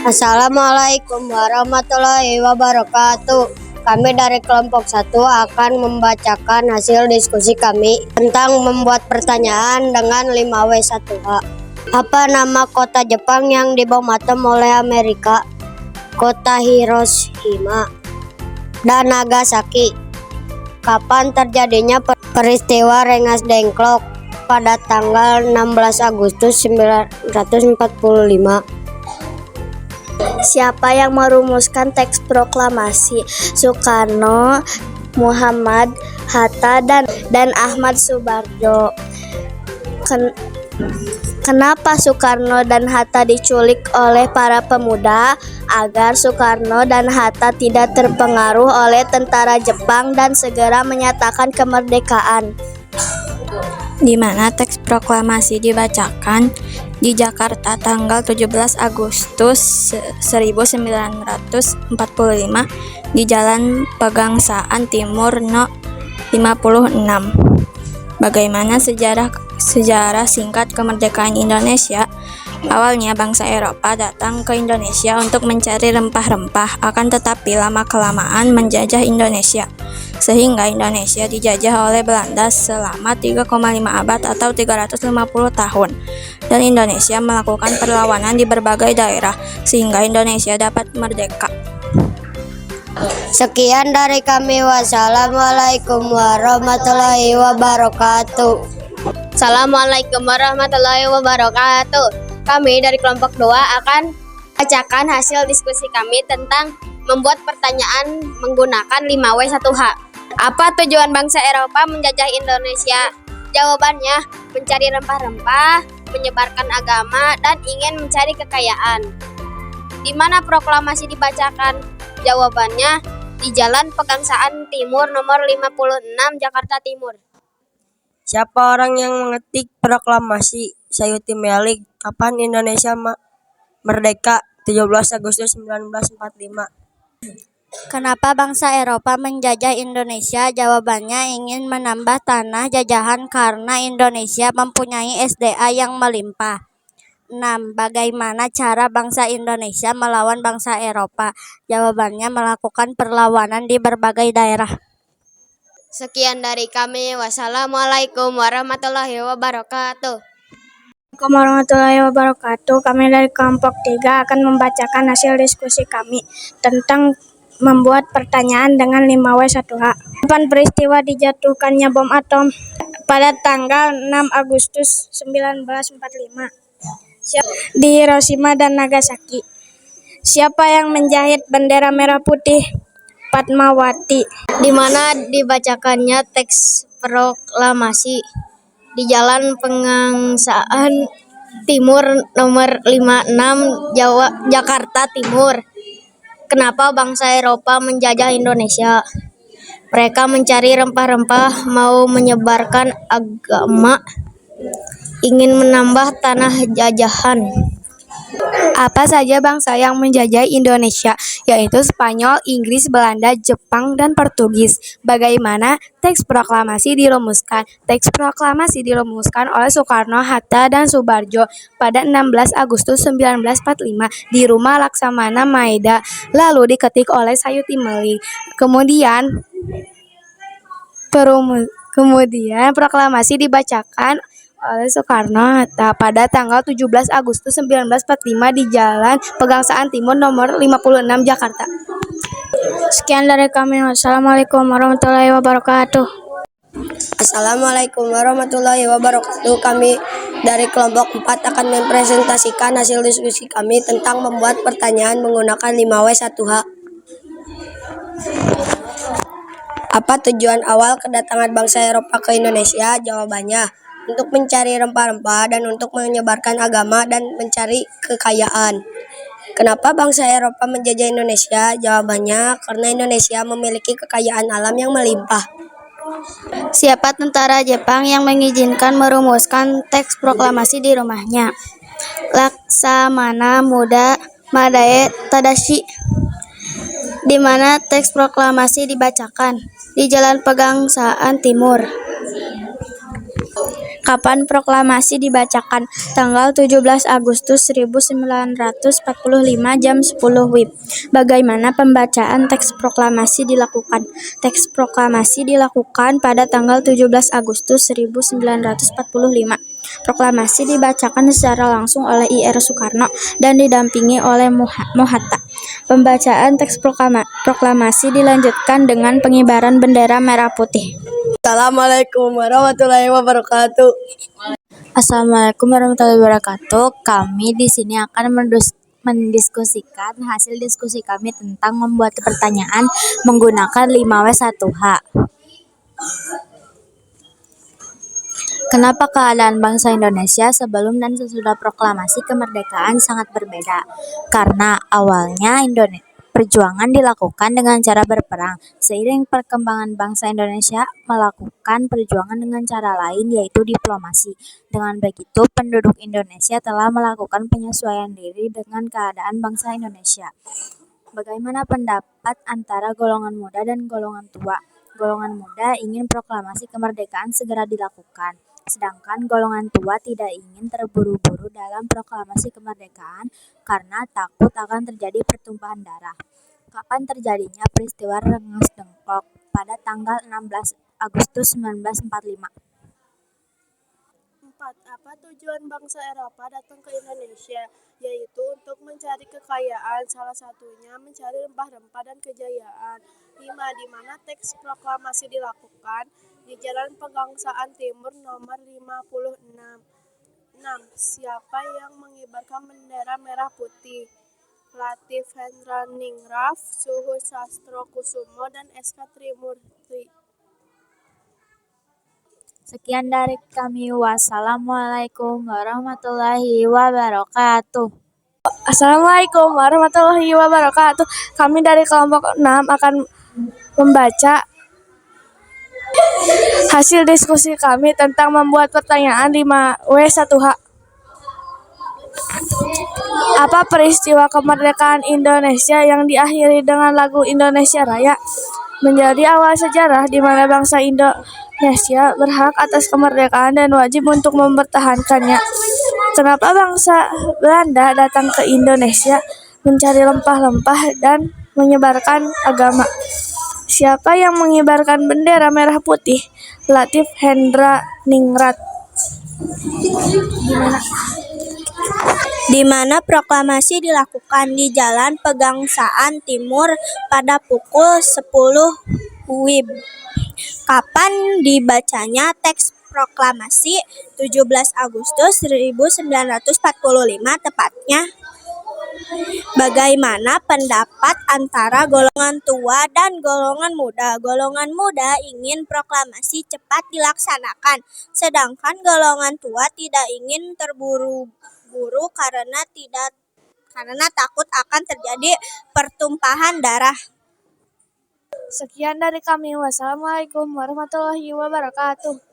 Assalamualaikum warahmatullahi wabarakatuh. Kami dari kelompok 1 akan membacakan hasil diskusi kami tentang membuat pertanyaan dengan 5W1H. Apa nama kota Jepang yang dibom atom oleh Amerika? Kota Hiroshima dan Nagasaki. Kapan terjadinya peristiwa Rengas Dengklok? Pada tanggal 16 Agustus 1945. Siapa yang merumuskan teks proklamasi? Soekarno, Muhammad Hatta, dan Ahmad Subarjo. Kenapa Soekarno dan Hatta diculik oleh para pemuda? Agar Soekarno dan Hatta tidak terpengaruh oleh tentara Jepang dan segera menyatakan kemerdekaan. Di mana teks proklamasi dibacakan? Di Jakarta tanggal 17 Agustus 1945 di Jalan Pegangsaan Timur No. 56. Bagaimana sejarah singkat kemerdekaan Indonesia? Awalnya bangsa Eropa datang ke Indonesia untuk mencari rempah-rempah, akan tetapi lama-kelamaan menjajah Indonesia, sehingga Indonesia dijajah oleh Belanda selama 3,5 abad atau 350 tahun, dan Indonesia melakukan perlawanan di berbagai daerah, sehingga Indonesia dapat merdeka. Sekian dari kami. Wassalamualaikum warahmatullahi wabarakatuh. Assalamualaikum warahmatullahi wabarakatuh. Kami dari kelompok 2 akan bacakan hasil diskusi kami tentang membuat pertanyaan menggunakan 5W1H. Apa tujuan bangsa Eropa menjajah Indonesia? Jawabannya, mencari rempah-rempah, menyebarkan agama, dan ingin mencari kekayaan. Di mana proklamasi dibacakan? Jawabannya, di Jalan Pegangsaan Timur nomor 56 Jakarta Timur. Siapa orang yang mengetik proklamasi? Sayuti Melik. Kapan Indonesia merdeka? 17 Agustus 1945. Kenapa bangsa Eropa menjajah Indonesia? Jawabannya, ingin menambah tanah jajahan karena Indonesia mempunyai SDA yang melimpah. 6. Bagaimana cara bangsa Indonesia melawan bangsa Eropa? Jawabannya, melakukan perlawanan di berbagai daerah. Sekian dari kami. Wassalamualaikum warahmatullahi wabarakatuh. Assalamualaikum warahmatullahi wabarakatuh. Kami dari kelompok 3 akan membacakan hasil diskusi kami tentang membuat pertanyaan dengan 5W1H. Kapan peristiwa dijatuhkannya bom atom? Pada tanggal 6 Agustus 1945 di Hiroshima dan Nagasaki. Siapa yang menjahit bendera merah putih? Fatmawati. Di mana dibacakannya teks proklamasi? Di Jalan Pegangsaan Timur nomor 56 Jakarta Timur. Kenapa bangsa Eropa menjajah Indonesia? Mereka mencari rempah-rempah, mau menyebarkan agama, ingin menambah tanah jajahan. Apa saja bangsa yang menjajah Indonesia, yaitu Spanyol, Inggris, Belanda, Jepang, dan Portugis. Bagaimana teks proklamasi dirumuskan? Teks proklamasi dirumuskan oleh Soekarno, Hatta, dan Subarjo pada 16 Agustus 1945 di Rumah Laksamana Maeda, lalu diketik oleh Sayuti Melik. Kemudian proklamasi dibacakan oleh Soekarno-Hatta pada tanggal 17 Agustus 1945 di Jalan Pegangsaan Timur nomor 56 Jakarta. Sekian dari kami. Wassalamualaikum warahmatullahi wabarakatuh. Assalamualaikum warahmatullahi wabarakatuh. Kami dari kelompok 4 akan mempresentasikan hasil diskusi kami tentang membuat pertanyaan menggunakan 5W1H. Apa tujuan awal kedatangan bangsa Eropa ke Indonesia? Jawabannya, untuk mencari rempah-rempah dan untuk menyebarkan agama dan mencari kekayaan. Kenapa bangsa Eropa menjajah Indonesia? Jawabannya, karena Indonesia memiliki kekayaan alam yang melimpah. Siapa tentara Jepang yang mengizinkan merumuskan teks proklamasi di rumahnya? Laksamana Muda Madae Tadashi. Di mana teks proklamasi dibacakan? Di Jalan Pegangsaan Timur. Kapan proklamasi dibacakan? Tanggal 17 Agustus 1945 jam 10 WIB. Bagaimana pembacaan teks proklamasi dilakukan? Teks proklamasi dilakukan pada tanggal 17 Agustus 1945. Proklamasi dibacakan secara langsung oleh I.R. Soekarno dan didampingi oleh Mohatta. Pembacaan teks proklamasi dilanjutkan dengan pengibaran bendera merah putih. Assalamualaikum warahmatullahi wabarakatuh. Assalamualaikum warahmatullahi wabarakatuh. Kami di sini akan mendiskusikan hasil diskusi kami tentang membuat pertanyaan menggunakan 5W1H. Kenapa keadaan bangsa Indonesia sebelum dan sesudah proklamasi kemerdekaan sangat berbeda? Karena awalnya perjuangan dilakukan dengan cara berperang. Seiring perkembangan bangsa Indonesia melakukan perjuangan dengan cara lain, yaitu diplomasi. Dengan begitu, penduduk Indonesia telah melakukan penyesuaian diri dengan keadaan bangsa Indonesia. Bagaimana pendapat antara golongan muda dan golongan tua? Golongan muda ingin proklamasi kemerdekaan segera dilakukan, sedangkan golongan tua tidak ingin terburu-buru dalam proklamasi kemerdekaan karena takut akan terjadi pertumpahan darah. Kapan terjadinya peristiwa Rengas Dengklok? Pada tanggal 16 Agustus 1945. 4. Apa tujuan bangsa Eropa datang ke Indonesia? Yaitu untuk mencari kekayaan, salah satunya mencari rempah-rempah dan kejayaan. 5. Di mana teks proklamasi dilakukan? Di Jalan Pegangsaan Timur nomor 56. 6. Siapa yang mengibarkan bendera merah putih? Latif Hendraningrat, Suhu Sastrokusumo, dan S.K. Trimurti. Sekian dari kami. Wassalamualaikum warahmatullahi wabarakatuh. Assalamualaikum warahmatullahi wabarakatuh. Kami dari kelompok 6 akan membaca hasil diskusi kami tentang membuat pertanyaan 5W1H. Apa peristiwa kemerdekaan Indonesia yang diakhiri dengan lagu Indonesia Raya menjadi awal sejarah di mana bangsa Indonesia berhak atas kemerdekaan dan wajib untuk mempertahankannya? Kenapa bangsa Belanda datang ke Indonesia mencari rempah-rempah dan menyebarkan agama? Siapa yang mengibarkan bendera merah putih? Latif Hendraningrat. Di mana proklamasi dilakukan? Di Jalan Pegangsaan Timur pada pukul 10 WIB. Kapan dibacanya teks proklamasi? 17 Agustus 1945 tepatnya. Bagaimana pendapat antara golongan tua dan golongan muda? Golongan muda ingin proklamasi cepat dilaksanakan, sedangkan golongan tua tidak ingin terburu-buru karena takut akan terjadi pertumpahan darah. Sekian dari kami. Wassalamualaikum warahmatullahi wabarakatuh.